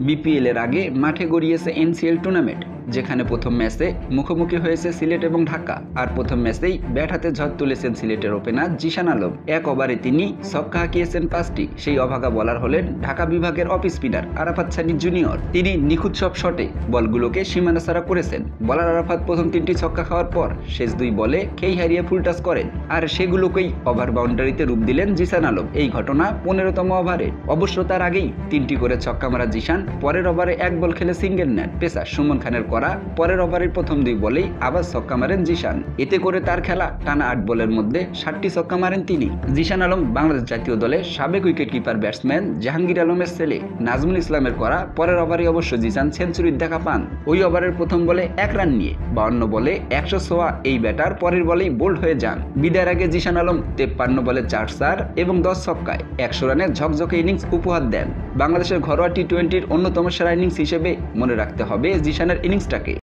BPL এর আগে মাঠে গড়িয়েছে এনসিএল টুর্নামেন্ট, যেখানে প্রথম ম্যাচে মুখোমুখি হয়েছে সিলেট এবং ঢাকা। আর প্রথম ম্যাচেই ব্যাট হাতে ঝড় তুলেছেন সিলেটের ওপেনার জিশান আলম। এক ওভারে তিনি ছক্কা হাঁকিয়েছেন 5টি। সেই অভাগা বলার হলেন ঢাকা বিভাগের off spinner Arafat Sunny junior. তিনি নিখুঁত সব শটে বলগুলোকে সীমানা ছাড়া করেছেন। বলার আরাফাত প্রথম 3টি ছক্কা খাওয়ার পর শেষ 2 বলে খেই হারিয়ে ফুল টাচ করেন, আর সেগুলোকেই ওভার বাউন্ডারিতে রূপ দিলেন জিশান আলম। এই ঘটনা 15তম ওভারে। অবশ্য তার আগেই 3টি করে ছক্কা মারা জিশান পরের ওভারে 1 বল খেলে সিঙ্গেল নেন। পেসার সুমন খানের করা পরের ওভারের প্রথম 2 বলেই আবার ছক্কা মারেন জিশান। এতে করে তার খেলা টানা 8 বলের মধ্যে 7টি ছক্কা মারেন তিনি। জিশান আলম বাংলাদেশ জাতীয় দলের সাবেক উইকেট কিপার ব্যাটসম্যান জাহাঙ্গীর আলমের ছেলে নাজমুল ইসলামের করা পরের ওভারে অবশ্য জিশান সেঞ্চুরির দেখা পান। ওই ওভারের প্রথম বলে 1 রান নিয়ে 52 বলে 100 ছোঁয়া এই ব্যাটার পরের বলেই বোল্ড হয়ে যান। বিদায়ের আগে জিশান আলম 53 বলে 4 চার এবং 10 ছক্কায় 100 রানের ঝকঝকে ইনিংস উপহার দেন। বাংলাদেশের ঘরোয়া টি-20-র অন্যতম সেরা ইনিংস হিসেবে মনে রাখতে হবে জিশানের ইনিংসটাকে।